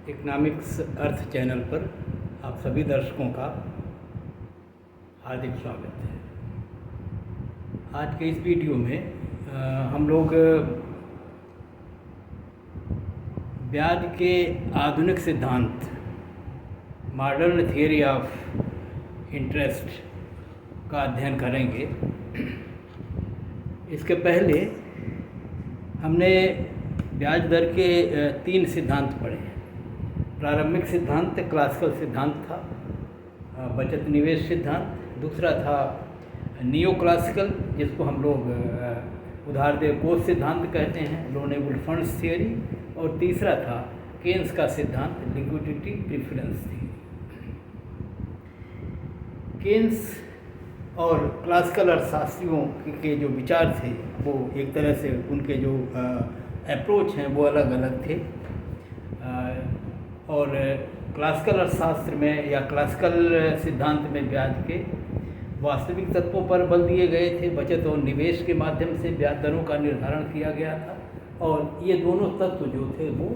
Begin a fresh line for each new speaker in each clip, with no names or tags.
Economics अर्थ channel पर आप सभी दर्शकों का हार्दिक स्वागत है। आज के इस वीडियो में हम लोग ब्याज के आधुनिक सिद्धांत मॉडर्न थियरी ऑफ इंटरेस्ट का अध्ययन करेंगे। इसके पहले हमने ब्याज दर के 3 सिद्धांत पढ़े हैं। प्रारंभिक सिद्धांत क्लासिकल सिद्धांत था, बचत निवेश सिद्धांत। दूसरा था नियो क्लासिकल, जिसको हम लोग उधार दे कोष सिद्धांत कहते हैं, लोनेबल फंड्स थियरी। और तीसरा था केन्स का सिद्धांत, लिक्विडिटी प्रेफरेंस थियरी। केन्स और क्लासिकल अर्थशास्त्रियों के जो विचार थे वो एक तरह से उनके जो अप्रोच हैं वो अलग अलग थे। और क्लासिकल अर्थशास्त्र में या क्लासिकल सिद्धांत में ब्याज के वास्तविक तत्वों पर बल दिए गए थे। बचत और निवेश के माध्यम से ब्याज दरों का निर्धारण किया गया था, और ये दोनों तत्व जो थे वो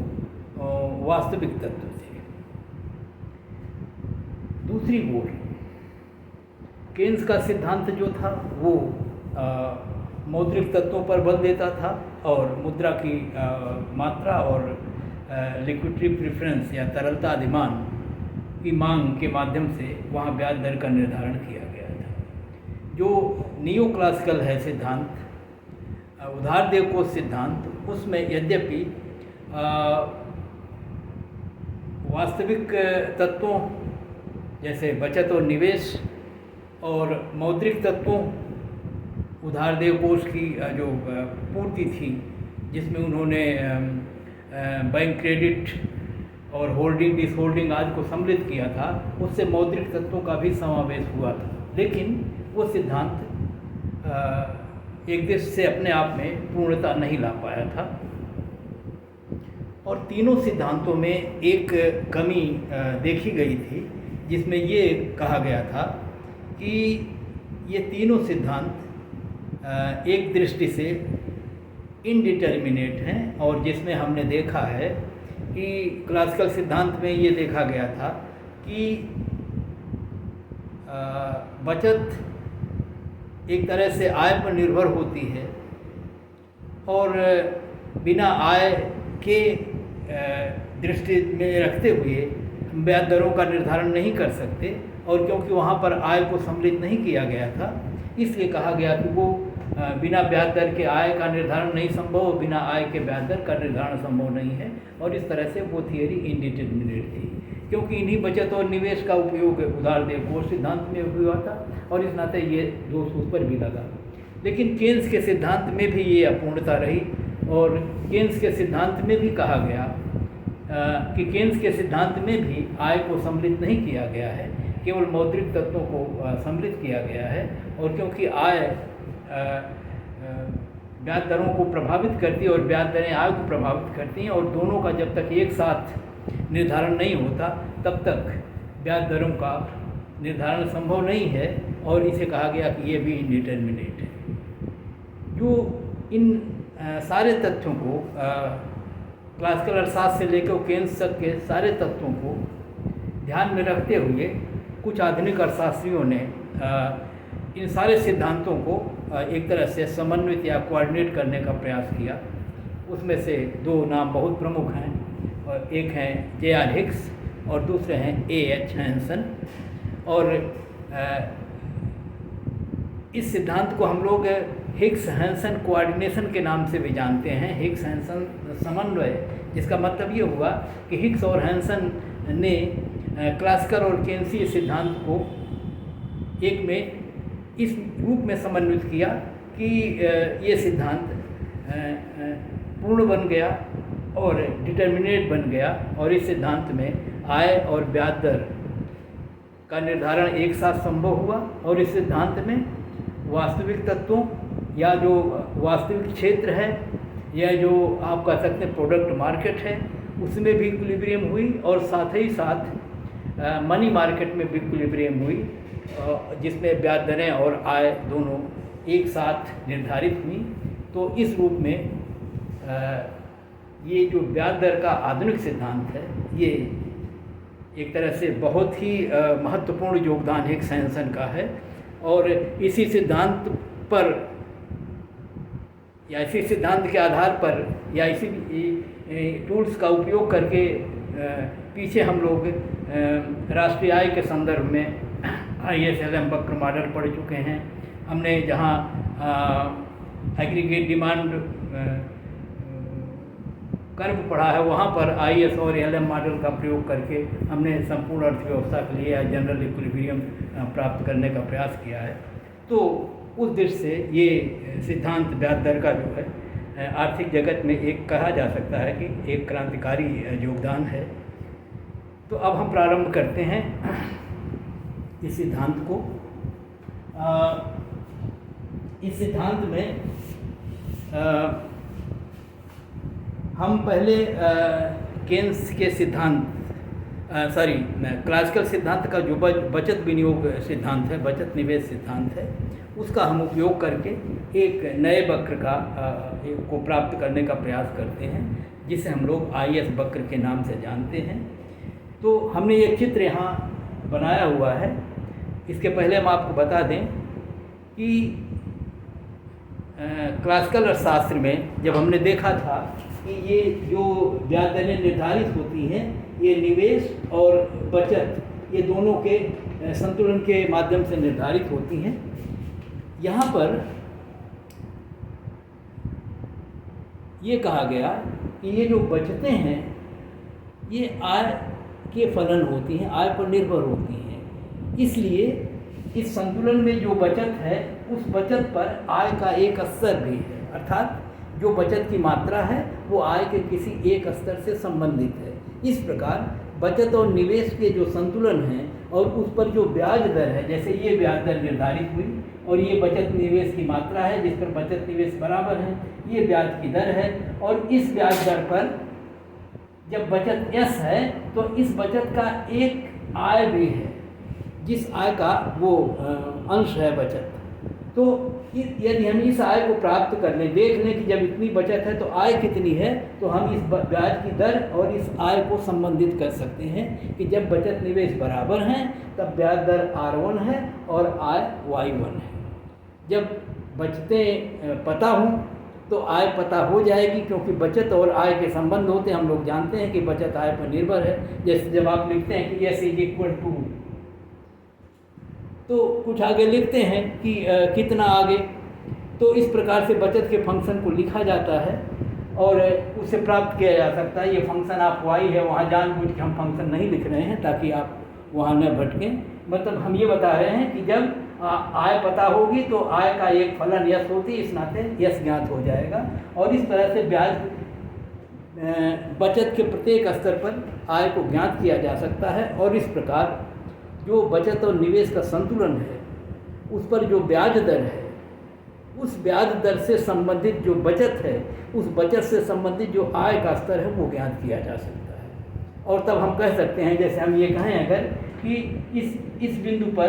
वास्तविक तत्व थे। दूसरी ओर केन्स का सिद्धांत जो था वो मौद्रिक तत्वों पर बल देता था, और मुद्रा की मात्रा और लिक्विडिटी प्रेफरेंस या तरलता अधिमान की मांग के माध्यम से वहाँ ब्याज दर का निर्धारण किया गया था। जो नियो क्लासिकल है सिद्धांत, उधार दे कोष सिद्धांत, उसमें यद्यपि वास्तविक तत्वों जैसे बचत और निवेश और मौद्रिक तत्वों उधार दे कोष की जो पूर्ति थी, जिसमें उन्होंने बैंक क्रेडिट और होल्डिंग डिसहोल्डिंग आदि को सम्मिलित किया था, उससे मौद्रिक तत्वों का भी समावेश हुआ था। लेकिन वो सिद्धांत एक देश से अपने आप में पूर्णता नहीं ला पाया था। और तीनों सिद्धांतों में एक कमी देखी गई थी, जिसमें ये कहा गया था कि ये तीनों सिद्धांत एक दृष्टि से इनडिटर्मिनेट हैं। और जिसमें हमने देखा है कि क्लासिकल सिद्धांत में ये देखा गया था कि बचत एक तरह से आय पर निर्भर होती है, और बिना आय के दृष्टि में रखते हुए हम ब्याज दरों का निर्धारण नहीं कर सकते। और क्योंकि वहाँ पर आय को सम्मिलित नहीं किया गया था, इसलिए कहा गया कि वो बिना ब्याज दर के आय का निर्धारण नहीं संभव, बिना आय के ब्याज दर का निर्धारण संभव नहीं है। और इस तरह से वो थियरी इनडिटर्मिनेट थी, क्योंकि इन्हीं बचत और निवेश का उपयोग उधार दे कोष सिद्धांत में हुआ था, और इस नाते ये दोष उस पर भी लगा। लेकिन केन्स के सिद्धांत में भी ये अपूर्णता रही, और केन्स के सिद्धांत में भी कहा गया कि केन्स के सिद्धांत में भी आय को सम्मिलित नहीं किया गया है, केवल मौद्रिक तत्वों को सम्मिलित किया गया है। और क्योंकि आय ब्याज दरों को प्रभावित करती है और ब्याज दरें आय को प्रभावित करती हैं, और दोनों का जब तक एक साथ निर्धारण नहीं होता तब तक ब्याज दरों का निर्धारण संभव नहीं है। और इसे कहा गया कि ये भी इनडिटर्मिनेट है। जो इन सारे तथ्यों को क्लासिकल अर्थशास्त्र से लेकर केन्स तक के सारे तत्वों को ध्यान में रखते हुए कुछ आधुनिक अर्थशास्त्रियों ने इन सारे सिद्धांतों को एक तरह से समन्वित या कोऑर्डिनेट करने का प्रयास किया। उसमें से 2 नाम बहुत प्रमुख हैं, और एक हैं J.R. हिक्स और दूसरे हैं A.H. हैंसन। और इस सिद्धांत को हम लोग हिक्स हैंसन कोऑर्डिनेशन के नाम से भी जानते हैं, हिक्स हैंसन समन्वय, जिसका मतलब ये हुआ कि हिक्स और हैंसन ने क्लासिकल और केन्सीय सिद्धांत को एक में इस रूप में समन्वित किया कि ये सिद्धांत पूर्ण बन गया और डिटर्मिनेट बन गया। और इस सिद्धांत में आय और ब्याज दर का निर्धारण एक साथ संभव हुआ, और इस सिद्धांत में वास्तविक तत्वों या जो वास्तविक क्षेत्र है या जो आप कह सकते हैं प्रोडक्ट मार्केट है, उसमें भी इक्विलिब्रियम हुई, और साथ ही साथ मनी मार्केट में भी इक्विलिब्रियम हुई, जिसमें ब्याज दरें और आय दोनों एक साथ निर्धारित हुई। तो इस रूप में ये जो ब्याज दर का आधुनिक सिद्धांत है, ये एक तरह से बहुत ही महत्वपूर्ण योगदान हिक्स हैंसन का है। और इसी सिद्धांत पर या इसी सिद्धांत के आधार पर या इसी टूल्स का उपयोग करके पीछे हम लोग राष्ट्रीय आय के संदर्भ में ISLM वक्र मॉडल पढ़ चुके हैं। हमने जहाँ एग्रीगेट डिमांड कर्व पढ़ा है, वहाँ पर IS और LM मॉडल का प्रयोग करके हमने संपूर्ण अर्थव्यवस्था के लिए जनरल इक्विलिब्रियम प्राप्त करने का प्रयास किया है। तो उस दृष्टि से ये सिद्धांत ब्याज दर का जो है आर्थिक जगत में एक कहा जा सकता है कि एक क्रांतिकारी योगदान है। तो अब हम प्रारंभ करते हैं इस सिद्धांत को। इस सिद्धांत में हम पहले केन्स के सिद्धांत क्लासिकल सिद्धांत का जो बचत विनियोग सिद्धांत है, बचत निवेश सिद्धांत है, उसका हम उपयोग करके एक नए वक्र को प्राप्त करने का प्रयास करते हैं, जिसे हम लोग IS वक्र के नाम से जानते हैं। तो हमने एक चित्र यहाँ बनाया हुआ है। इसके पहले हम आपको बता दें कि क्लासिकल अर्थशास्त्र में जब हमने देखा था कि ये जो ब्याज दरें निर्धारित होती हैं, ये निवेश और बचत ये दोनों के संतुलन के माध्यम से निर्धारित होती हैं। यहाँ पर ये कहा गया कि ये जो बचतें हैं ये आय के फलन होती हैं, आय पर निर्भर होती हैं। इसलिए इस संतुलन में जो बचत है, उस बचत पर आय का एक स्तर भी है, अर्थात जो बचत की मात्रा है वो आय के किसी एक स्तर से संबंधित है। इस प्रकार बचत और निवेश के जो संतुलन है और उस पर जो ब्याज दर है, जैसे ये ब्याज दर निर्धारित हुई और ये बचत निवेश की मात्रा है जिस पर बचत निवेश बराबर है, ये ब्याज की दर है। और इस ब्याज दर पर जब बचत S है तो इस बचत का एक आय भी है, जिस आय का वो अंश है बचत। तो यदि हम इस आय को प्राप्त कर लें, देख लें कि जब इतनी बचत है तो आय कितनी है, तो हम इस ब्याज की दर और इस आय को संबंधित कर सकते हैं कि जब बचत निवेश बराबर हैं तब ब्याज दर R1 है और आय Y1 है। जब बचतें पता हों तो आय पता हो जाएगी, क्योंकि बचत और आय के संबंध होते हैं। हम लोग जानते हैं कि बचत आय पर निर्भर है। जैसे जब आप लिखते हैं कि S = तो कुछ आगे लिखते हैं कि कितना आगे, तो इस प्रकार से बचत के फंक्शन को लिखा जाता है और उसे प्राप्त किया जा सकता है। ये फंक्शन आप Y है, वहाँ जानबूझ के हम फंक्शन नहीं लिख रहे हैं ताकि आप वहाँ न भटकें। मतलब हम ये बता रहे हैं कि जब आय पता होगी तो आय का एक फलन यस होती, इस नाते यस ज्ञात हो जाएगा। और इस तरह से ब्याज बचत के प्रत्येक स्तर पर आय को ज्ञात किया जा सकता है। और इस प्रकार जो बचत और निवेश का संतुलन है, उस पर जो ब्याज दर है, उस ब्याज दर से संबंधित जो बचत है, उस बचत से संबंधित जो आय का स्तर है वो ज्ञात किया जा सकता है। और तब हम कह सकते हैं, जैसे हम ये कहें अगर कि इस बिंदु पर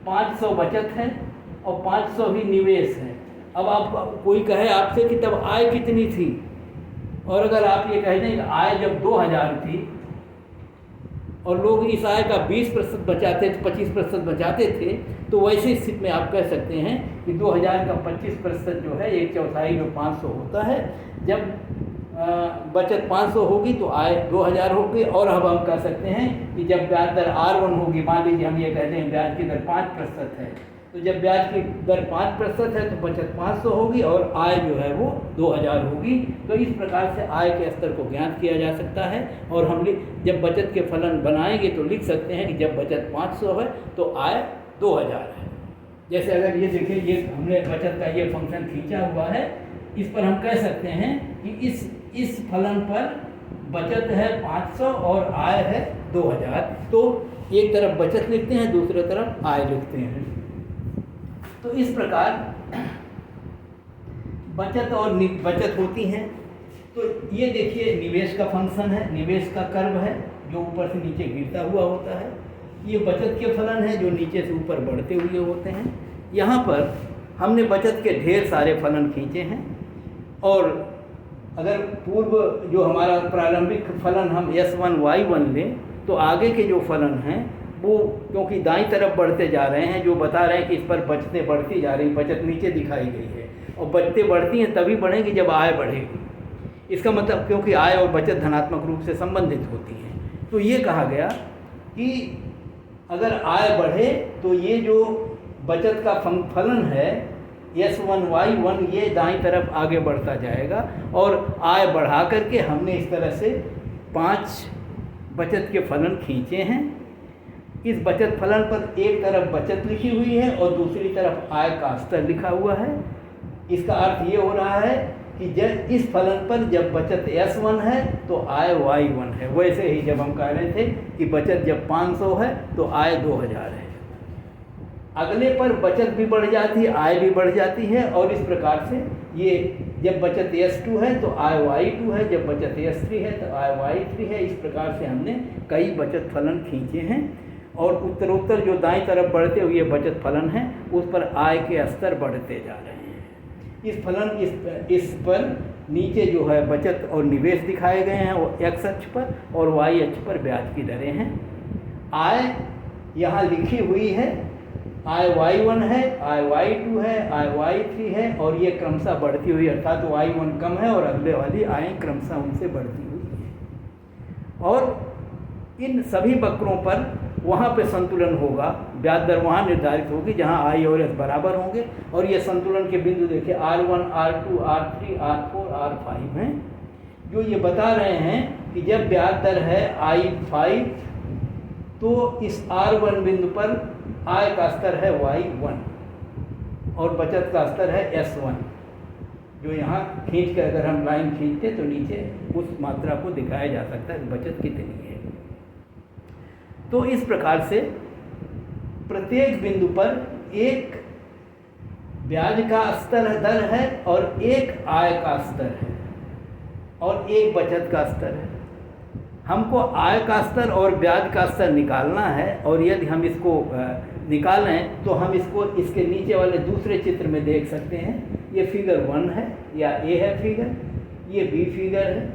500 बचत है और 500 ही निवेश है। अब आप कोई कहे आपसे कि तब आय कितनी थी, और अगर आप ये कह दें कि आय जब 2000 थी और लोग इस आय का 20% बचाते थे, 25% बचाते थे, तो वैसी स्थिति में आप कह सकते हैं कि 2000 का 25% जो है 1/4 जो 500 होता है। जब बचत 500 होगी तो आय 2000 होगी। और अब हम कह सकते हैं कि जब ब्याज दर R1 होगी, मान लीजिए हम ये कहते हैं ब्याज की दर 5% है, तो जब ब्याज की दर 5% है तो बचत 500 होगी और आय जो है वो 2000 होगी। तो इस प्रकार से आय के स्तर को ज्ञात किया जा सकता है। और हम जब बचत के फलन बनाएंगे तो लिख सकते हैं कि जब बचत 500 है तो आय 2000 है। जैसे अगर ये देखिए, ये हमने बचत का ये फंक्शन खींचा हुआ है, इस पर हम कह सकते हैं कि इस फलन पर बचत है 500 और आय है 2000। तो एक तरफ बचत लिखते हैं, दूसरी तरफ आय लिखते हैं। तो इस प्रकार बचत और बचत होती हैं। तो ये देखिए निवेश का फंक्शन है, निवेश का कर्व है जो ऊपर से नीचे गिरता हुआ होता है। ये बचत के फलन है जो नीचे से ऊपर बढ़ते हुए होते हैं। यहाँ पर हमने बचत के ढेर सारे फलन खींचे हैं और अगर पूर्व जो हमारा प्रारंभिक फलन हम S1Y1 लें तो आगे के जो फलन हैं वो क्योंकि दाईं तरफ बढ़ते जा रहे हैं, जो बता रहे हैं कि इस पर बचतें बढ़ती जा रही, बचत नीचे दिखाई गई है और बचतें बढ़ती हैं तभी बढ़ेंगी जब आय बढ़ेगी। इसका मतलब क्योंकि आय और बचत धनात्मक रूप से संबंधित होती हैं, तो ये कहा गया कि अगर आय बढ़े तो ये जो बचत का फलन है S1Y1 ये दाईं तरफ आगे बढ़ता जाएगा और आय बढ़ा करके हमने इस तरह से 5 बचत के फलन खींचे हैं। इस बचत फलन पर एक तरफ बचत लिखी हुई है और दूसरी तरफ आय का स्तर लिखा हुआ है। इसका अर्थ ये हो रहा है कि जब इस फलन पर जब बचत S1 है तो आय Y1 है। वैसे ही जब हम कह रहे थे कि बचत जब 500 है तो आय 2000 है, अगले पर बचत भी बढ़ जाती है, आय भी बढ़ जाती है और इस प्रकार से ये जब बचत S2 है तो आय Y2 है, जब बचत S3 है तो आय Y3 है। इस प्रकार से हमने कई बचत फलन खींचे हैं और उत्तरोत्तर जो दाईं तरफ बढ़ते हुए बचत फलन हैं उस पर आय के स्तर बढ़ते जा रहे हैं। इस फलन इस पर नीचे जो है बचत और निवेश दिखाए गए हैं वो X अक्ष पर और Y अक्ष पर ब्याज की दरें हैं। आय यहाँ लिखी हुई है, आय Y1 है, आय Y2 है, आय Y3 है और ये क्रमशः बढ़ती हुई, अर्थात Y1 कम है और अगले वाली आय क्रमशः उनसे बढ़ती हुई है। और इन सभी वक्रों पर वहाँ पे संतुलन होगा, ब्याज दर वहाँ निर्धारित होगी जहाँ I और S बराबर होंगे और ये संतुलन के बिंदु देखिए R1, R2, R3, R4, R5 हैं, जो ये बता रहे हैं कि जब ब्याज दर है I5 तो इस R1 बिंदु पर आय का स्तर है Y1 और बचत का स्तर है S1, जो यहाँ खींच कर अगर हम लाइन खींचते तो नीचे उस मात्रा को दिखाया जा सकता है बचत कितनी है। तो इस प्रकार से प्रत्येक बिंदु पर एक ब्याज का स्तर दर है और एक आय का स्तर है और एक बचत का स्तर है। हमको आय का स्तर और ब्याज का स्तर निकालना है और यदि हम इसको निकालें तो हम इसको इसके नीचे वाले दूसरे चित्र में देख सकते हैं। ये फिगर 1 है या A है फिगर, ये B फिगर है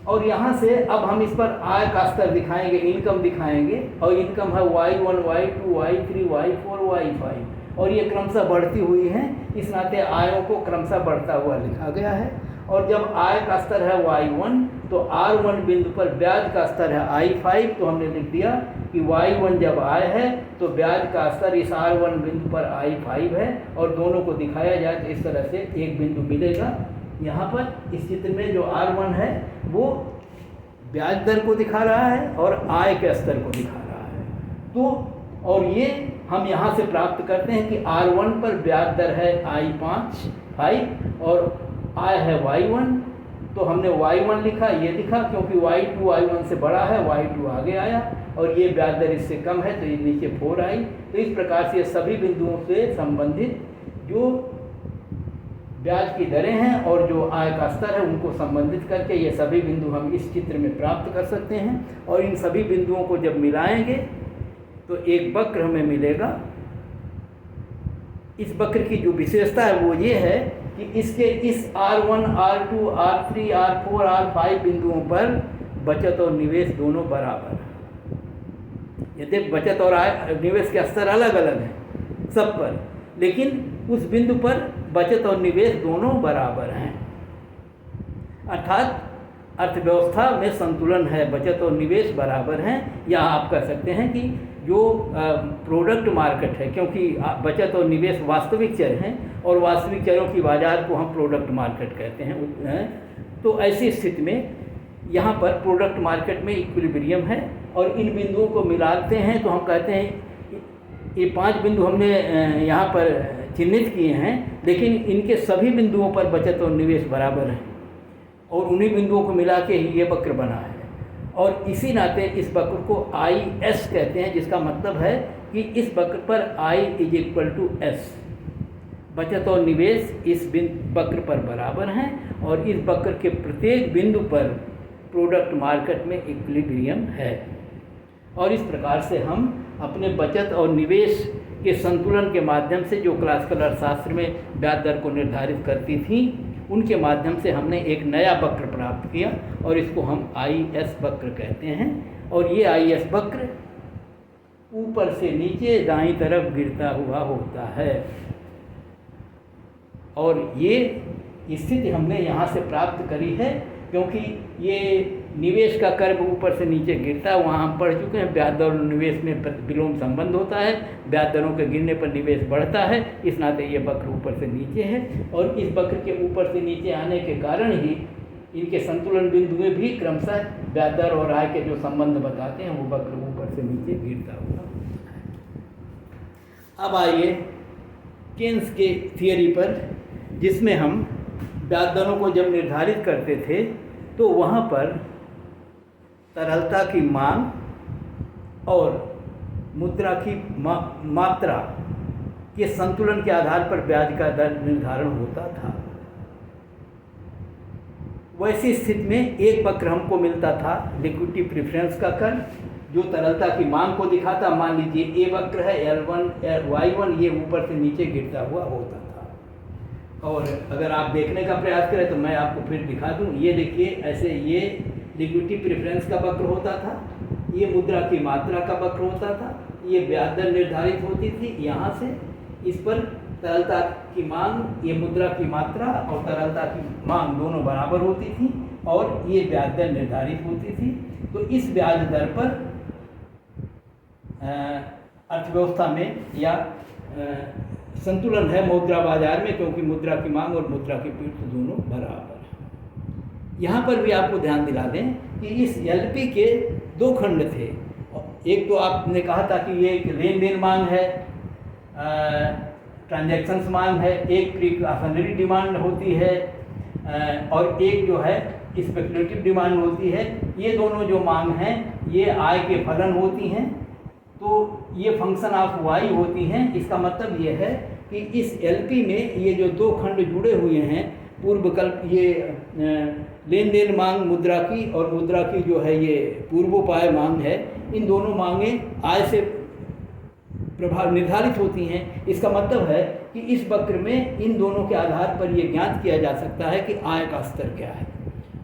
और यहाँ से अब हम इस पर आय का स्तर दिखाएंगे, इनकम दिखाएंगे और इनकम है Y1, Y2, Y3, Y4, Y5 और ये क्रमशः बढ़ती हुई हैं, इस नाते आयों को क्रमशः बढ़ता हुआ लिखा गया है। और जब आय का स्तर है Y1 तो R1 बिंदु पर ब्याज का स्तर है I5, तो हमने लिख दिया कि Y1 जब आय है तो ब्याज का स्तर इस R1 बिंदु पर I5 है और दोनों को दिखाया जाए तो इस तरह से एक बिंदु मिलेगा। यहाँ पर इस चित्र में जो R1 है वो ब्याज दर को दिखा रहा है और आय के स्तर को दिखा रहा है। तो और ये हम यहाँ से प्राप्त करते हैं कि R1 पर ब्याज दर है I5 और आय है Y1, तो हमने Y1 लिखा, ये लिखा क्योंकि Y2 I1 से बड़ा है, Y2 आगे आया और ये ब्याज दर इससे कम है तो ये नीचे 4 आई। तो इस प्रकार से सभी बिंदुओं से संबंधित जो ब्याज की दरें हैं और जो आय का स्तर है उनको संबंधित करके ये सभी बिंदु हम इस चित्र में प्राप्त कर सकते हैं। और इन सभी बिंदुओं को जब मिलाएंगे तो एक वक्र हमें मिलेगा। इस वक्र की जो विशेषता है वो ये है कि इसके इस R1, R2, R3, R4, R5 बिंदुओं पर बचत और निवेश दोनों बराबर हैं। यदि बचत और निवेश के स्तर अलग अलग हैं सब पर, लेकिन उस बिंदु पर बचत और निवेश दोनों बराबर हैं, अर्थात अर्थव्यवस्था में संतुलन है, बचत और निवेश बराबर हैं। या आप कह सकते हैं कि जो प्रोडक्ट मार्केट है, क्योंकि बचत और निवेश वास्तविक चर हैं और वास्तविक चरों की बाज़ार को हम प्रोडक्ट मार्केट कहते हैं। तो ऐसी स्थिति में यहाँ पर प्रोडक्ट मार्केट में इक्विलिब्रियम है और इन बिंदुओं को मिलाते हैं तो हम कहते हैं ये 5 बिंदु हमने यहाँ पर चिन्हित किए हैं, लेकिन इनके सभी बिंदुओं पर बचत और निवेश बराबर हैं और उन्हीं बिंदुओं को मिला के ही ये वक्र बना है। और इसी नाते इस वक्र को IS कहते हैं, जिसका मतलब है कि इस वक्र पर I = S, बचत और निवेश इस वक्र पर बराबर हैं और इस वक्र के प्रत्येक बिंदु पर प्रोडक्ट मार्केट में इक्विलिब्रियम है। और इस प्रकार से हम अपने बचत और निवेश के संतुलन के माध्यम से जो क्लासिकल अर्थशास्त्र में ब्याज दर को निर्धारित करती थी, उनके माध्यम से हमने एक नया वक्र प्राप्त किया और इसको हम IS वक्र कहते हैं। और ये IS वक्र ऊपर से नीचे दाईं तरफ गिरता हुआ होता है और ये स्थिति हमने यहाँ से प्राप्त करी है, क्योंकि ये निवेश का कर्व ऊपर से नीचे गिरता है। वहाँ हम पढ़ चुके हैं ब्याज दर और निवेश में विलोम संबंध होता है, ब्याज दरों के गिरने पर निवेश बढ़ता है, इस नाते ये वक्र ऊपर से नीचे है। और इस वक्र के ऊपर से नीचे आने के कारण ही इनके संतुलन बिंदु में भी क्रमशः ब्याज दर और आय के जो संबंध बताते हैं वो वक्र ऊपर से नीचे गिरता हुआ है। अब आइए केन्स के थियरी पर, जिसमें हम ब्याज दरों को जब निर्धारित करते थे तो वहाँ पर तरलता की मांग और मुद्रा की मात्रा के संतुलन के आधार पर ब्याज का दर निर्धारण होता था। वैसी स्थिति में एक वक्र हमको मिलता था लिक्विडिटी प्रेफरेंस का कर्व, जो तरलता की मांग को दिखाता। मान लीजिए ये वक्र है L1 Y1, ये ऊपर से नीचे गिरता हुआ होता था। और अगर आप देखने का प्रयास करें तो मैं आपको फिर दिखा दूं। ये देखिए, ऐसे ये लिक्विडिटी प्रेफरेंस का वक्र होता था, ये मुद्रा की मात्रा का वक्र होता था, ये ब्याज दर निर्धारित होती थी। यहाँ से इस पर तरलता की मांग, ये मुद्रा की मात्रा और तरलता की मांग दोनों बराबर होती थी और ये ब्याज दर निर्धारित होती थी। तो इस ब्याज दर पर अर्थव्यवस्था में या संतुलन है मुद्रा बाजार में, क्योंकि मुद्रा की मांग और मुद्रा की पीठ दोनों बराबर है। यहाँ पर भी आपको ध्यान दिला दें कि इस LP के दो खंड थे। एक तो आपने कहा था कि ये एक लेन देन मांग है, ट्रांजैक्शंस मांग है, एक प्रीकॉशनरी डिमांड होती है और एक जो है स्पेकुलेटिव डिमांड होती है। ये दोनों जो मांग हैं ये आय के फलन होती हैं, तो ये फंक्शन ऑफ Y होती हैं। इसका मतलब ये है कि इस LP में ये जो दो खंड जुड़े हुए हैं, पूर्वकल्प, ये लेन देन मांग मुद्रा की और मुद्रा की जो है ये पूर्वोपाय मांग है, इन दोनों मांगें आय से प्रभाव निर्धारित होती हैं। इसका मतलब है कि इस वक्र में इन दोनों के आधार पर यह ज्ञात किया जा सकता है कि आय का स्तर क्या है,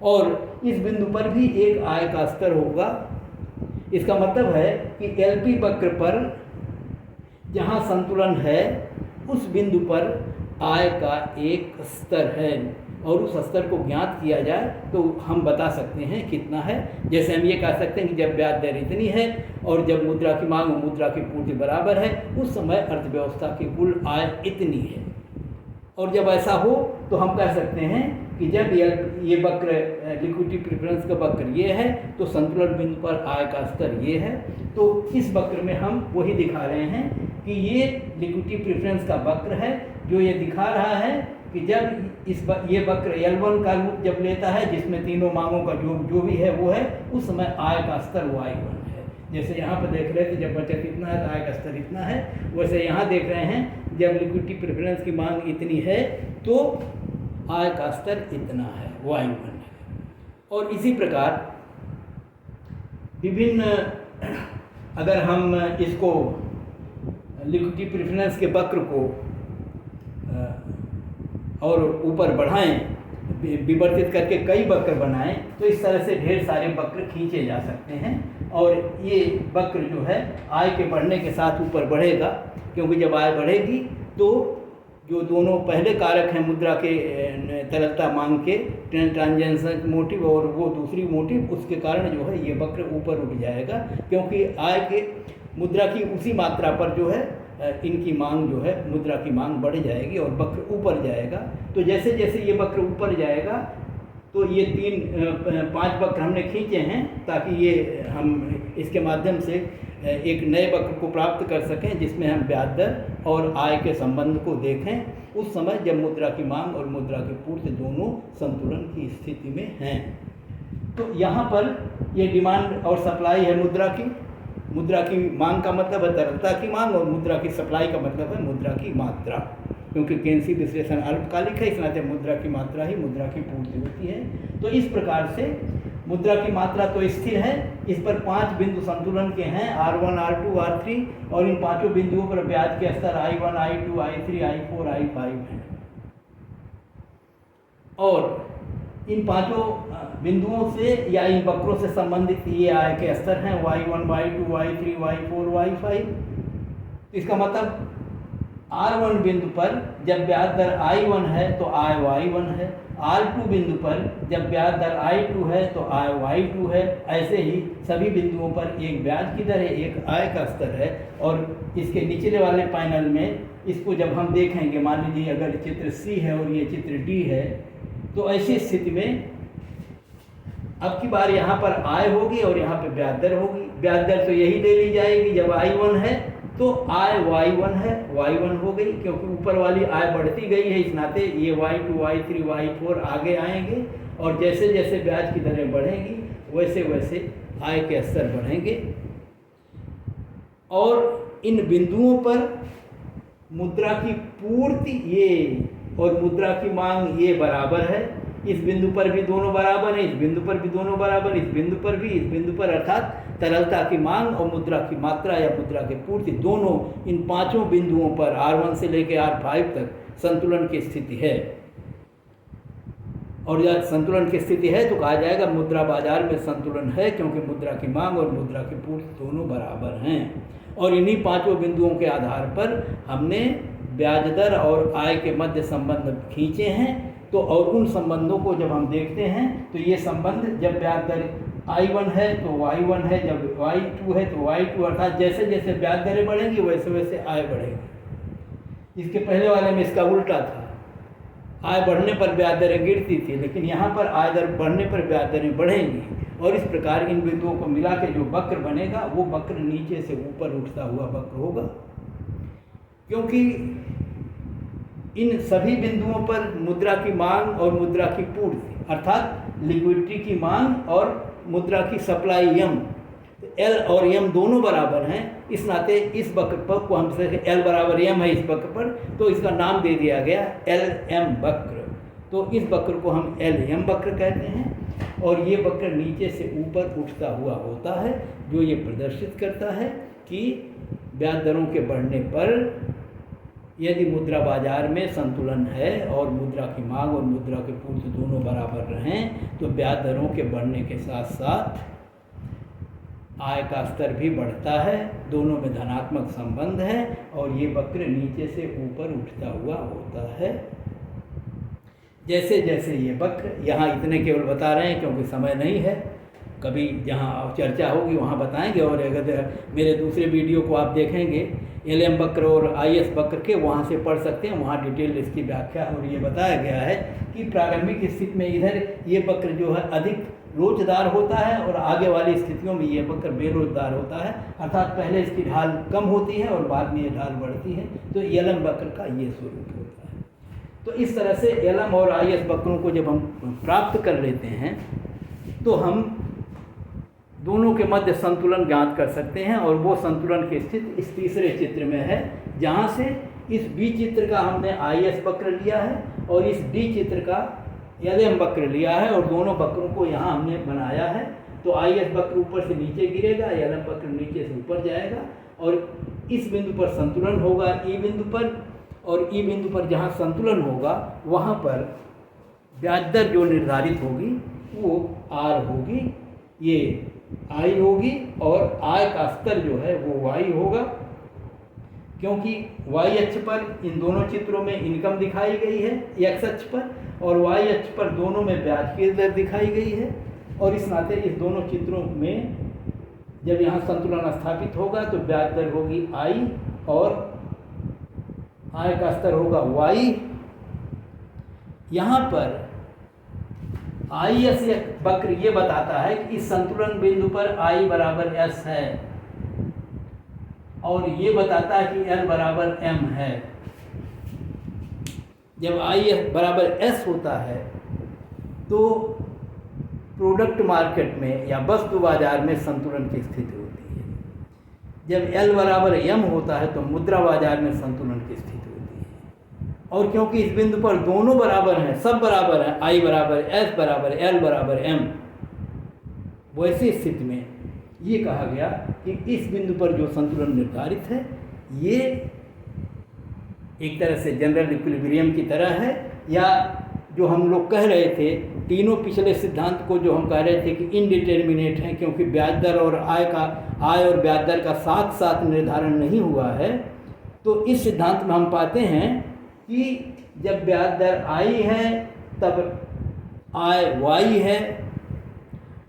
और इस बिंदु पर भी एक आय का स्तर होगा। इसका मतलब है कि LP वक्र पर जहाँ संतुलन है उस बिंदु पर आय का एक स्तर है, और उस स्तर को ज्ञात किया जाए तो हम बता सकते हैं कितना है। जैसे हम ये कह सकते हैं कि जब ब्याज दर इतनी है और जब मुद्रा की मांग और मुद्रा की पूर्ति बराबर है, उस समय अर्थव्यवस्था की कुल आय इतनी है। और जब ऐसा हो तो हम कह सकते हैं कि जब ये वक्र लिक्विडिटी प्रेफरेंस का वक्र ये है तो संतुलन बिंदु पर आय का स्तर ये है। तो इस वक्र में हम वही दिखा रहे हैं कि ये लिक्विडिटी प्रेफरेंस का वक्र है, जो ये दिखा रहा है कि जब ये वक्र L1 का रूप जब लेता है, जिसमें तीनों मांगों का जो भी है वो है, उस समय आय का स्तर Y1 है। जैसे यहाँ पर देख रहे थे जब बचत इतना है तो आय का स्तर इतना है, वैसे यहाँ देख रहे हैं जब लिक्विडिटी प्रेफरेंस की मांग इतनी है तो आय का स्तर इतना है, Y1 है। और इसी प्रकार विभिन्न, अगर हम इसको लिक्विडिटी प्रेफरेंस के वक्र को और ऊपर बढ़ाएं, विवर्तित करके कई वक्र बनाएं, तो इस तरह से ढेर सारे वक्र खींचे जा सकते हैं। और ये वक्र जो है आय के बढ़ने के साथ ऊपर बढ़ेगा, क्योंकि जब आय बढ़ेगी तो जो दोनों पहले कारक हैं मुद्रा के तरलता मांग के, ट्रांजैक्शन मोटिव और वो दूसरी मोटिव, उसके कारण जो है ये वक्र ऊपर उठ जाएगा, क्योंकि आय के मुद्रा की उसी मात्रा पर जो है इनकी मांग जो है मुद्रा की मांग बढ़ जाएगी और वक्र ऊपर जाएगा। तो जैसे जैसे ये वक्र ऊपर जाएगा तो ये 5 वक्र हमने खींचे हैं ताकि ये हम इसके माध्यम से एक नए वक्र को प्राप्त कर सकें, जिसमें हम ब्याज दर और आय के संबंध को देखें उस समय जब मुद्रा की मांग और मुद्रा की पूर्ति दोनों संतुलन की स्थिति में हैं। तो यहाँ पर ये डिमांड और सप्लाई है मुद्रा की। मुद्रा की मांग का मतलब है तरलता की मांग और मुद्रा की सप्लाई का मतलब है मुद्रा की मात्रा, क्योंकि केन्सी विश्लेषण अल्पकालिक है, इस नाते मुद्रा की मात्रा ही मुद्रा की पूर्ति होती है। तो इस प्रकार से मुद्रा की मात्रा तो स्थिर है, इस पर 5 बिंदु संतुलन के हैं, R1, R2, R3, और इन पांचों बिंदुओं पर ब्याज के स्तर I1, I2, I3, I4, I5 हैं। और इन पांचों बिंदुओं से या इन वक्रों से संबंधित ये आय के स्तर हैं Y1, Y2, Y3, Y4, Y5। इसका मतलब R1 बिंदु पर जब ब्याज दर I1 है तो आय Y1 है, R2 बिंदु पर जब ब्याज दर I2 है तो आय Y2 है। ऐसे ही सभी बिंदुओं पर एक ब्याज की दर है, एक आय का स्तर है। और इसके निचले वाले पैनल में इसको जब हम देखेंगे, मान लीजिए अगर चित्र C है और ये चित्र D है, तो ऐसी स्थिति में अब की बार यहाँ पर आय होगी और यहाँ पे ब्याज दर होगी। ब्याज दर तो यही ले ली जाएगी, जब I1 है तो आय Y1 है, Y1 हो गई, क्योंकि ऊपर वाली आय बढ़ती गई है, इस नाते ये Y2, Y3, Y4 आगे आएंगे, और जैसे जैसे ब्याज की दरें बढ़ेंगी वैसे वैसे आय के स्तर बढ़ेंगे। और इन बिंदुओं पर मुद्रा की पूर्ति ये और मुद्रा की मांग ये बराबर है। इस बिंदु पर भी दोनों बराबर हैं, इस बिंदु पर भी दोनों बराबर, इस बिंदु पर भी, इस बिंदु पर, अर्थात तरलता की मांग और मुद्रा की मात्रा या मुद्रा की पूर्ति दोनों इन पांचों बिंदुओं पर R1 से लेकर R5 तक संतुलन की स्थिति है। और जब संतुलन की स्थिति है तो कहा जाएगा मुद्रा बाजार में संतुलन है, क्योंकि मुद्रा की मांग और मुद्रा की पूर्ति दोनों बराबर हैं। और इन्हीं पांचों बिंदुओं के आधार पर हमने ब्याज दर और आय के मध्य संबंध खींचे हैं। तो और उन संबंधों को जब हम देखते हैं तो ये संबंध जब ब्याज दर I1 है तो Y1 है, जब Y2 है तो Y2, अर्थात जैसे जैसे ब्याज दरें बढ़ेंगी वैसे वैसे आय बढ़ेगी। इसके पहले वाले में इसका उल्टा था, आय बढ़ने पर ब्याज दरें गिरती थी, लेकिन यहाँ पर आय दर बढ़ने पर ब्याज दरें बढ़ेंगी। और इस प्रकार इन बिंदुओं को मिला के जो वक्र बनेगा वो वक्र नीचे से ऊपर उठता हुआ वक्र होगा, क्योंकि इन सभी बिंदुओं पर मुद्रा की मांग और मुद्रा की पूर्ति, अर्थात लिक्विडिटी की मांग और मुद्रा की सप्लाई M, L और M दोनों बराबर हैं। इस नाते इस वक्र पर को हम L बराबर M है इस वक्र पर, तो इसका नाम दे दिया गया LM वक्र। तो इस वक्र को हम LM वक्र कहते हैं। और ये वक्र नीचे से ऊपर उठता हुआ होता है, जो ये प्रदर्शित करता है कि ब्याज दरों के बढ़ने पर यदि मुद्रा बाजार में संतुलन है और मुद्रा की मांग और मुद्रा की पूर्ति दोनों बराबर रहें तो ब्याज दरों के बढ़ने के साथ साथ आय का स्तर भी बढ़ता है, दोनों में धनात्मक संबंध है। और ये वक्र नीचे से ऊपर उठता हुआ होता है। जैसे जैसे ये वक्र, यहाँ इतने केवल बता रहे हैं क्योंकि समय नहीं है, कभी जहाँ चर्चा होगी वहाँ बताएंगे। और अगर मेरे दूसरे वीडियो को आप देखेंगे LM वक्र और IS वक्र के, वहाँ से पढ़ सकते हैं, वहाँ डिटेल इसकी व्याख्या और ये बताया गया है कि प्रारंभिक स्थिति में इधर ये वक्र जो है अधिक लोचदार होता है और आगे वाली स्थितियों में ये वक्र बेलोचदार होता है, अर्थात पहले इसकी ढाल कम होती है और बाद में ये ढाल बढ़ती है। तो LM वक्र का ये स्वरूप होता है। तो इस तरह से LM और IS वक्रों को जब हम प्राप्त कर लेते हैं तो हम दोनों के मध्य संतुलन ज्ञात कर सकते हैं। और वो संतुलन की स्थिति इस तीसरे चित्र में है, जहाँ से इस B चित्र का हमने IS वक्र लिया है और इस D चित्र का LM वक्र लिया है, और दोनों वक्रों को यहाँ हमने बनाया है। तो IS वक्र ऊपर से नीचे गिरेगा, LM वक्र नीचे से ऊपर जाएगा, और इस बिंदु पर संतुलन होगा E बिंदु पर, और E बिंदु पर जहाँ संतुलन होगा वहाँ पर ब्याज दर जो निर्धारित होगी वो R होगी, ये I होगी, और आय का स्तर जो है वो Y होगा, क्योंकि Y अक्ष पर इन दोनों चित्रों में इनकम दिखाई गई है X अक्ष पर, और Y अक्ष पर दोनों में ब्याज की दर दिखाई गई है। और इस नाते इस दोनों चित्रों में जब यहाँ संतुलन स्थापित होगा तो ब्याज दर होगी I और आय का स्तर होगा Y। यहाँ पर IS वक्र ये बताता है कि इस संतुलन बिंदु पर I बराबर S है, और ये बताता है कि L बराबर M है। जब I बराबर S होता है तो प्रोडक्ट मार्केट में या वस्तु बाजार में संतुलन की स्थिति होती है। जब L बराबर M होता है तो मुद्रा बाजार में संतुलन की स्थिति होती है। और क्योंकि इस बिंदु पर दोनों बराबर हैं, सब बराबर हैं, I बराबर S बराबर L बराबर M, वैसी स्थिति में ये कहा गया कि इस बिंदु पर जो संतुलन निर्धारित है ये एक तरह से जनरल इक्विलिब्रियम की तरह है, या जो हम लोग कह रहे थे तीनों पिछले सिद्धांत को जो हम कह रहे थे कि इनडिटर्मिनेट हैं, क्योंकि ब्याज दर और आय और ब्याज दर का साथ साथ निर्धारण नहीं हुआ है। तो इस सिद्धांत में हम पाते हैं कि जब ब्याज दर आई है तब आय वाई है,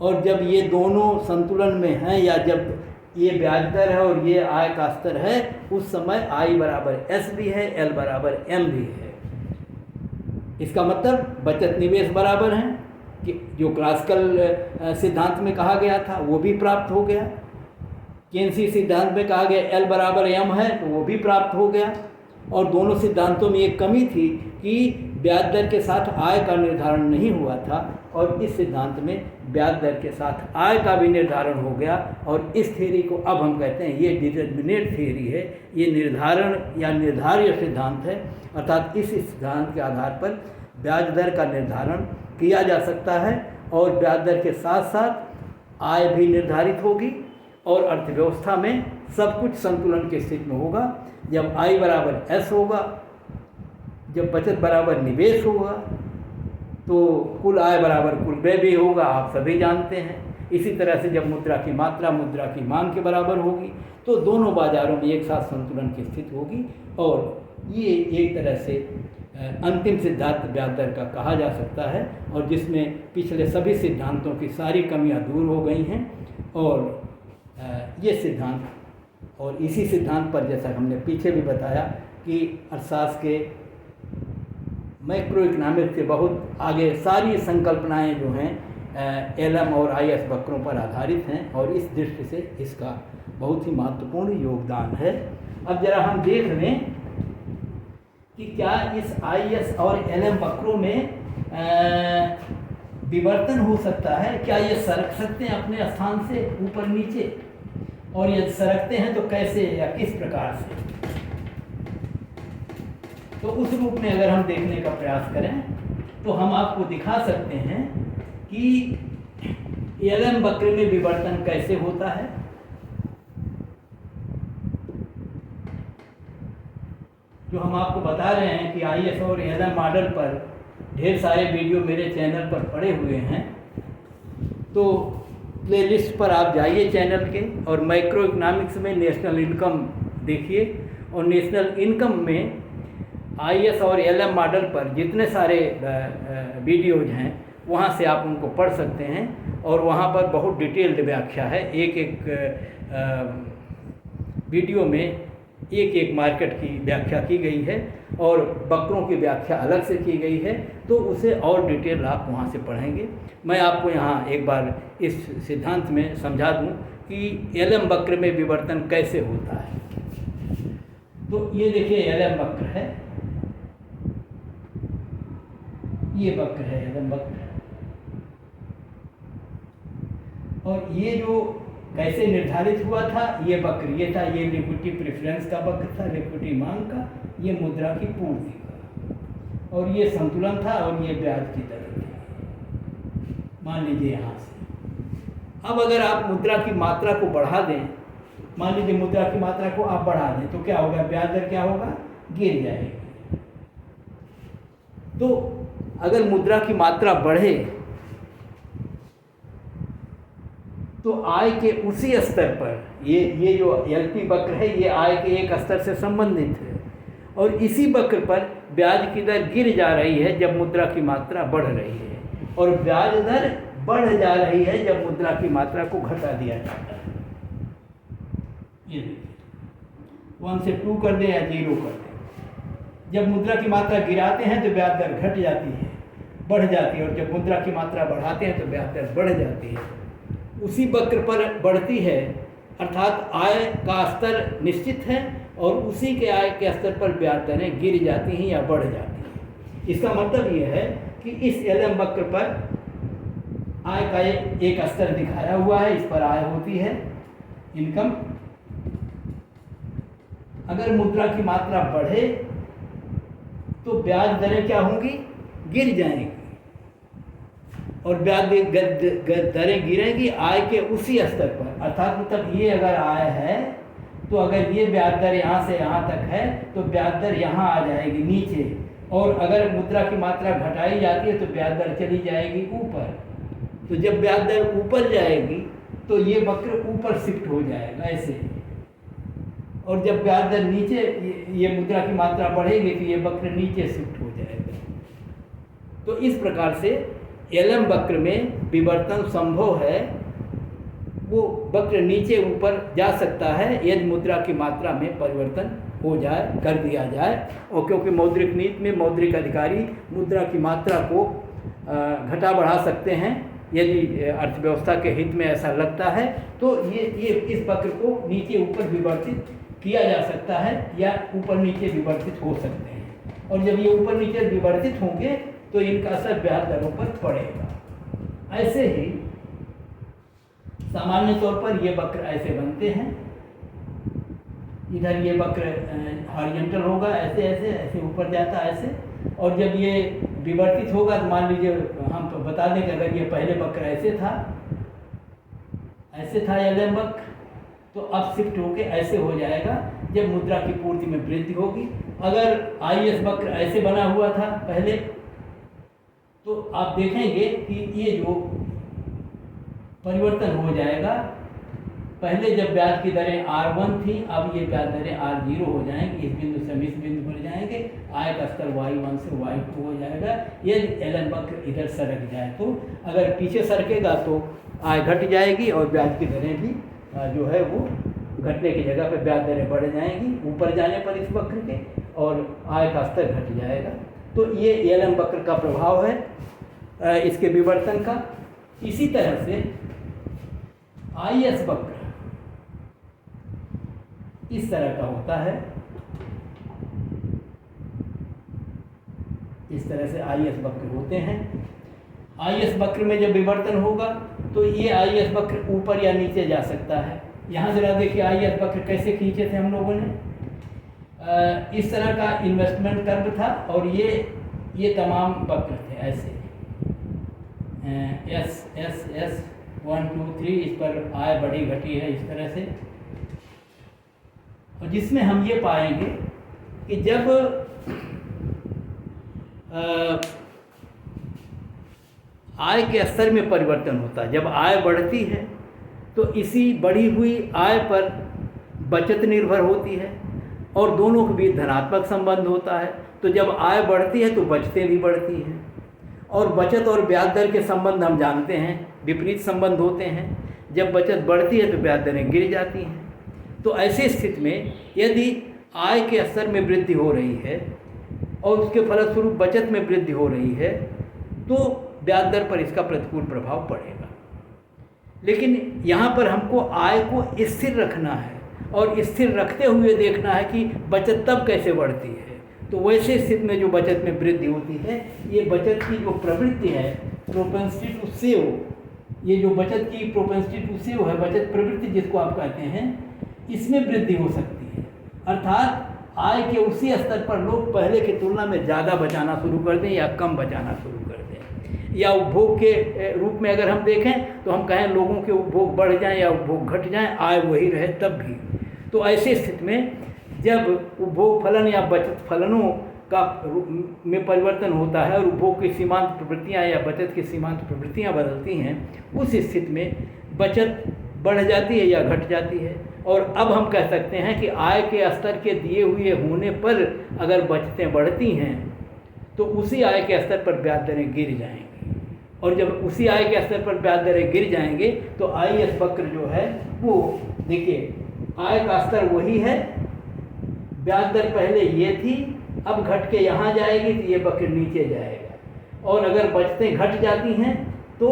और जब ये दोनों संतुलन में हैं या जब ये ब्याज दर है और ये आय का स्तर है, उस समय आई बराबर एस भी है, एल बराबर एम भी है। इसका मतलब बचत निवेश बराबर हैं कि जो क्लासिकल सिद्धांत में कहा गया था वो भी प्राप्त हो गया। केन्सी सिद्धांत में कहा गया एल बराबर एम है तो वो भी प्राप्त हो गया। और दोनों सिद्धांतों में एक कमी थी कि ब्याज दर के साथ आय का निर्धारण नहीं हुआ था, और इस सिद्धांत में ब्याज दर के साथ आय का भी निर्धारण हो गया। और इस थ्योरी को अब हम कहते हैं ये डिटर्मिनेट थ्योरी है, ये निर्धारण या निर्धार्य सिद्धांत है। अर्थात इस सिद्धांत के आधार पर ब्याज दर का निर्धारण किया जा सकता है और ब्याज दर के साथ साथ आय भी निर्धारित होगी, और अर्थव्यवस्था में सब कुछ संतुलन की स्थिति में होगा। जब आई बराबर एस होगा, जब बचत बराबर निवेश होगा, तो कुल आय बराबर कुल व्यय भी होगा, आप सभी जानते हैं। इसी तरह से जब मुद्रा की मात्रा मुद्रा की मांग के बराबर होगी तो दोनों बाजारों में एक साथ संतुलन की स्थिति होगी। और ये एक तरह से अंतिम सिद्धांत ब्याज दर का कहा जा सकता है, और जिसमें पिछले सभी सिद्धांतों की सारी कमियां दूर हो गई हैं। और ये सिद्धांत और इसी सिद्धांत पर, जैसा हमने पीछे भी बताया कि अर्थशास्त्र के मैक्रो इकोनॉमिक्स से बहुत आगे सारी संकल्पनाएं जो हैं एलएम और आईएस वक्रों पर आधारित हैं, और इस दृष्टि से इसका बहुत ही महत्वपूर्ण योगदान है। अब जरा हम देख लें कि क्या इस आईएस और एलएम वक्रों में विवर्तन हो सकता है, क्या ये सरक सकते हैं अपने स्थान से ऊपर नीचे, और यदि सरकते हैं तो कैसे या किस प्रकार से। तो उस रूप में अगर हम देखने का प्रयास करें तो हम आपको दिखा सकते हैं कि एलएम वक्र में विवर्तन कैसे होता है। जो हम आपको बता रहे हैं कि आईएस और एलएम मॉडल पर ढेर सारे वीडियो मेरे चैनल पर पड़े हुए हैं, तो प्लेलिस्ट पर आप जाइए चैनल के, और मैक्रो इकोनॉमिक्स में नेशनल इनकम देखिए, और नेशनल इनकम में आईएस और एलएम मॉडल पर जितने सारे वीडियोज हैं वहाँ से आप उनको पढ़ सकते हैं, और वहाँ पर बहुत डिटेल्ड व्याख्या है। एक एक वीडियो में एक एक मार्केट की व्याख्या की गई है, और वक्रों की व्याख्या अलग से की गई है, तो उसे और डिटेल आप वहाँ से पढ़ेंगे। मैं आपको यहाँ एक बार इस सिद्धांत में समझा दूँ कि एलएम वक्र में विवर्तन कैसे होता है। तो ये देखिए एलएम वक्र है, ये वक्र है एलएम वक्र, और ये जो कैसे निर्धारित हुआ था ये वक्र ये था, ये लिक्विडिटी प्रेफरेंस का वक्र था, लिक्विडिटी मांग का, ये मुद्रा की पूर्ति का, और ये संतुलन था, और ये ब्याज की दर थी। मान लीजिए यहाँ से अब अगर आप मुद्रा की मात्रा को बढ़ा दें, मान लीजिए मुद्रा की मात्रा को आप बढ़ा दें तो क्या होगा, ब्याज दर क्या होगा, गिर जाएगी। तो अगर मुद्रा की मात्रा बढ़े तो आय के उसी स्तर पर ये जो एलपी वक्र है ये आय के एक स्तर से संबंधित है, और इसी वक्र पर ब्याज की दर गिर जा रही है जब मुद्रा की मात्रा बढ़ रही है, और ब्याज दर बढ़ जा रही है जब मुद्रा की मात्रा को घटा दिया जाता है। ये देखिए 1 से 2 कर दें या 0 कर दें, जब मुद्रा की मात्रा गिराते हैं तो ब्याज दर घट जाती है, बढ़ जाती है, और जब मुद्रा की मात्रा बढ़ाते हैं तो ब्याज दर बढ़ जाती है। उसी वक्र पर बढ़ती है, अर्थात आय का स्तर निश्चित है और उसी के आय के स्तर पर ब्याज दरें गिर जाती हैं या बढ़ जाती हैं। इसका मतलब ये है कि इस एलएम वक्र पर आय का एक स्तर दिखाया हुआ है, इस पर आय होती है इनकम। अगर मुद्रा की मात्रा बढ़े तो ब्याज दरें क्या होंगी, गिर जाएंगी। और ब्याज दरें गिरेंगी आय के उसी स्तर पर। अर्थात मतलब ये अगर आय है तो अगर ये ब्याज दर यहाँ से यहाँ तक है तो ब्याज दर यहाँ आ जाएगी नीचे, और अगर मुद्रा की मात्रा घटाई जाती है तो ब्याज दर चली जाएगी ऊपर। तो जब ब्याज दर ऊपर जाएगी तो ये वक्र ऊपर शिफ्ट हो जाएगा ऐसे, और जब ब्याज दर नीचे ये मुद्रा की मात्रा बढ़ेगी तो ये वक्र नीचे शिफ्ट हो जाएगा। तो इस प्रकार से एलएम वक्र में विवर्तन संभव है, वो वक्र नीचे ऊपर जा सकता है यदि मुद्रा की मात्रा में परिवर्तन हो जाए, कर दिया जाए। और क्योंकि मौद्रिक नीति में मौद्रिक अधिकारी मुद्रा की मात्रा को घटा बढ़ा सकते हैं यदि अर्थव्यवस्था के हित में ऐसा लगता है, तो ये इस वक्र को नीचे ऊपर विवर्तित किया जा सकता है या ऊपर नीचे विवर्तित हो सकते हैं। और जब ये ऊपर नीचे विवर्तित होंगे तो इनका असर ब्याज दरों पर पड़ेगा। ऐसे ही सामान्य तौर पर ये वक्र ऐसे बनते हैं, इधर ये वक्र हॉरिजॉन्टल होगा ऐसे ऐसे ऐसे ऊपर जाता है ऐसे, और जब ये विवर्तित होगा तो मान लीजिए हम तो बता दें कि अगर ये पहले वक्र ऐसे था एलएम वक्र, तो अब शिफ्ट होके ऐसे हो जाएगा जब मुद्रा की पूर्ति में वृद्धि होगी। अगर आईएस वक्र ऐसे बना हुआ था पहले, तो आप देखेंगे कि ये जो परिवर्तन हो जाएगा, पहले जब ब्याज की दरें R1 थी, अब ये ब्याज दरें R0 हो जाएंगी, इस बिंदु से हम इस बिंदु पर जाएंगे, आय का स्तर Y1 से Y2 हो जाएगा यदि एलएम वक्र इधर सरक जाए। तो अगर पीछे सरकेगा तो आय घट जाएगी और ब्याज की दरें भी जो है वो घटने की जगह पे ब्याज दरें बढ़ जाएंगी ऊपर जाने पर इस वक्र के, और आय का स्तर घट जाएगा। तो ये एलएम वक्र का प्रभाव है इसके विवर्तन का। इसी तरह से आईएस वक्र इस तरह का होता है, इस तरह से आईएस वक्र होते हैं। आईएस वक्र में जब विवर्तन होगा तो ये आईएस वक्र ऊपर या नीचे जा सकता है। यहाँ जरा देखिए आईएस वक्र कैसे खींचे थे हम लोगों ने, इस तरह का इन्वेस्टमेंट कर्व था और ये तमाम वक्र थे ऐसे एस एस एस 1 2 3, इस पर आय बढ़ी घटी है इस तरह से। और जिसमें हम ये पाएंगे कि जब आय के स्तर में परिवर्तन होता है, जब आय बढ़ती है तो इसी बढ़ी हुई आय पर बचत निर्भर होती है और दोनों के बीच धनात्मक संबंध होता है। तो जब आय बढ़ती है तो बचतें भी बढ़ती हैं, और बचत और ब्याज दर के संबंध हम जानते हैं विपरीत संबंध होते हैं। जब बचत बढ़ती है तो ब्याज दरें गिर जाती हैं। तो ऐसी स्थिति में यदि आय के स्तर में वृद्धि हो रही है और उसके फलस्वरूप बचत में वृद्धि हो रही है तो ब्याज दर पर इसका प्रतिकूल प्रभाव पड़ेगा। लेकिन यहाँ पर हमको आय को स्थिर रखना है और स्थिर रखते हुए देखना है कि बचत तब कैसे बढ़ती है। तो वैसे स्थिति में जो बचत में वृद्धि होती है, ये बचत की जो प्रवृत्ति है प्रोपेंसिटी टू सेव, ये जो बचत की प्रोपेंसिटी टू सेव है, बचत प्रवृत्ति जिसको आप कहते हैं, इसमें वृद्धि हो सकती है। अर्थात आय के उसी स्तर पर लोग पहले की तुलना में ज़्यादा बचाना शुरू कर दें या कम बचाना शुरू कर दें, या उपभोग के रूप में अगर हम देखें तो हम कहें लोगों के उपभोग बढ़ जाएं या उपभोग घट जाएं, आय वही रहे तब भी। तो ऐसी स्थिति में जब उपभोग फलन या बचत फलनों का में परिवर्तन होता है और उपभोग की सीमांत प्रवृत्तियाँ या बचत की सीमांत प्रवृत्तियाँ बदलती हैं, उस स्थिति में बचत बढ़ जाती है या घट जाती है। और अब हम कह सकते हैं कि आय के स्तर के दिए हुए होने पर अगर बचतें बढ़ती हैं तो उसी आय के स्तर पर ब्याज दरें गिर जाएंगी, और जब उसी आय के स्तर पर ब्याज दरें गिर जाएंगे तो आईएस वक्र जो है वो देखिए आय का स्तर वही है, ब्याज दर पहले ये थी, अब घट के यहाँ जाएगी तो ये वक्र नीचे जाएगा, और अगर बचतें घट जाती हैं तो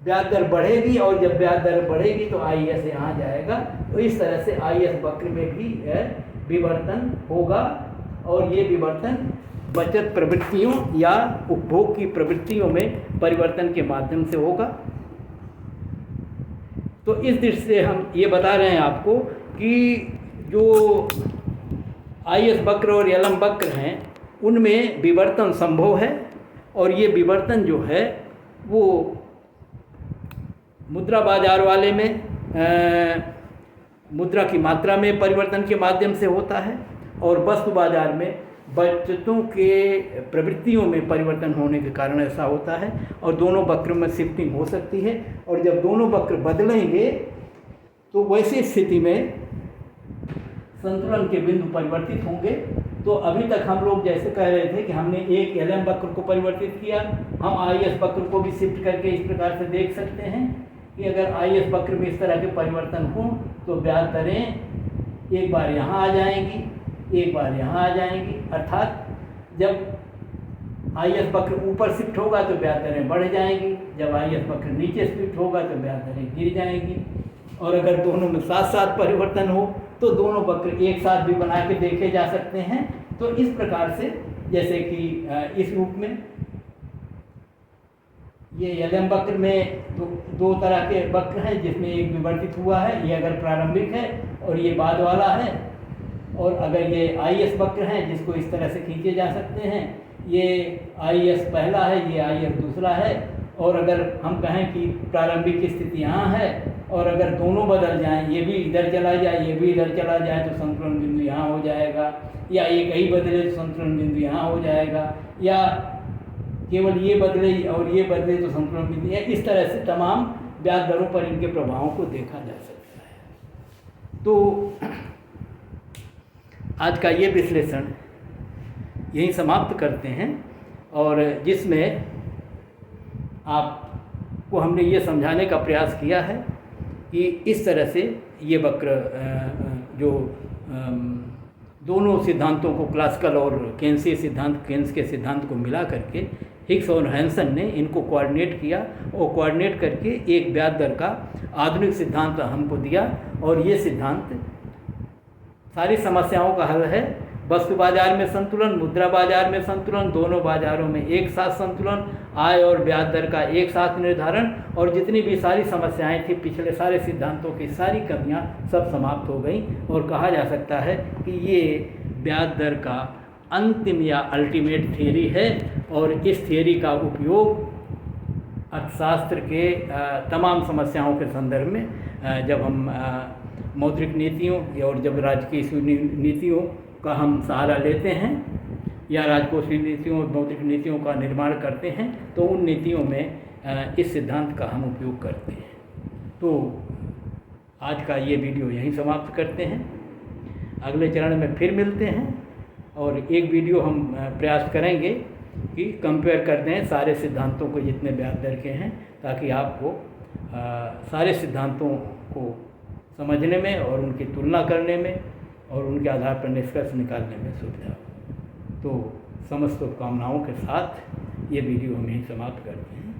ब्याज दर बढ़ेगी, और जब ब्याज दर बढ़ेगी तो आईएस यहाँ जाएगा। तो इस तरह से आईएस वक्र में भी विवर्तन होगा, और ये विवर्तन बचत प्रवृत्तियों या उपभोग की प्रवृत्तियों में परिवर्तन के माध्यम से होगा। तो इस दृष्टि से हम ये बता रहे हैं आपको कि जो आईएस वक्र और एलएम वक्र हैं उनमें विवर्तन संभव है, और ये विवर्तन जो है वो मुद्रा बाजार वाले में मुद्रा की मात्रा में परिवर्तन के माध्यम से होता है, और वस्तु बाजार में बचतों के प्रवृत्तियों में परिवर्तन होने के कारण ऐसा होता है, और दोनों वक्र में शिफ्टिंग हो सकती है। और जब दोनों वक्र बदलेंगे तो वैसी स्थिति में संतुलन के बिंदु परिवर्तित होंगे। तो अभी तक हम लोग जैसे कह रहे थे कि हमने एक LM वक्र को परिवर्तित किया, हम IS वक्र को भी शिफ्ट करके इस प्रकार से देख सकते हैं कि अगर IS वक्र में इस तरह के परिवर्तन हों तो ब्याज दरें एक बार यहाँ आ जाएंगी, एक बार यहाँ आ जाएंगी। अर्थात जब IS वक्र ऊपर शिफ्ट होगा तो ब्याज दरें बढ़ जाएंगी, जब IS वक्र नीचे शिफ्ट होगा तो ब्याज दरें गिर जाएंगी। और अगर दोनों में साथ साथ परिवर्तन हो तो दोनों वक्र एक साथ भी बना के देखे जा सकते हैं। तो इस प्रकार से जैसे कि इस रूप में ये LM वक्र में दो तरह के वक्र हैं, जिसमें एक विवर्तित हुआ है, ये अगर प्रारंभिक है और ये बाद वाला है। और अगर ये IS वक्र है जिसको इस तरह से खींचे जा सकते हैं, ये IS पहला है, ये IS दूसरा है। और अगर हम कहें कि प्रारंभिक स्थिति यहाँ है और अगर दोनों बदल जाएं, ये भी इधर चला जाए, ये भी इधर चला जाए, तो संतुलन बिंदु यहाँ हो जाएगा, या एक ही बदले तो संतुलन बिंदु यहाँ हो जाएगा, या केवल ये बदले और ये बदले तो संतुलन बिंदु, इस तरह से तमाम ब्याज दरों पर इनके प्रभावों को देखा जा सकता है। तो आज का ये विश्लेषण यहीं समाप्त करते हैं, और जिसमें आपको हमने ये समझाने का प्रयास किया है कि इस तरह से ये वक्र जो दोनों सिद्धांतों को, क्लासिकल और केन्सीय सिद्धांत, केन्स के सिद्धांत को मिला करके हिग्स और हैंसन ने इनको कोऑर्डिनेट किया, और कोऑर्डिनेट करके एक ब्याज दर का आधुनिक सिद्धांत हमको दिया। और ये सिद्धांत सारी समस्याओं का हल है। वस्तु बाजार में संतुलन, मुद्रा बाजार में संतुलन, दोनों बाजारों में एक साथ संतुलन, आय और ब्याज दर का एक साथ निर्धारण, और जितनी भी सारी समस्याएं थी पिछले सारे सिद्धांतों की सारी कमियां सब समाप्त हो गई। और कहा जा सकता है कि ये ब्याज दर का अंतिम या अल्टीमेट थियरी है, और इस थियरी का उपयोग अर्थशास्त्र के तमाम समस्याओं के संदर्भ में जब हम मौद्रिक नीतियों और जब राजकीय नीतियों का हम सहारा लेते हैं या राजकोषीय नीतियों और मौद्रिक नीतियों का निर्माण करते हैं, तो उन नीतियों में इस सिद्धांत का हम उपयोग करते हैं। तो आज का ये वीडियो यहीं समाप्त करते हैं। अगले चरण में फिर मिलते हैं, और एक वीडियो हम प्रयास करेंगे कि कंपेयर कर दें सारे सिद्धांतों को जितने ब्याज दर के हैं, ताकि आपको सारे सिद्धांतों को समझने में और उनकी तुलना करने में और उनके आधार पर निष्कर्ष निकालने में सुविधा हो। तो समस्त शुभकामनाओं के साथ ये वीडियो हम यहीं समाप्त करते हैं।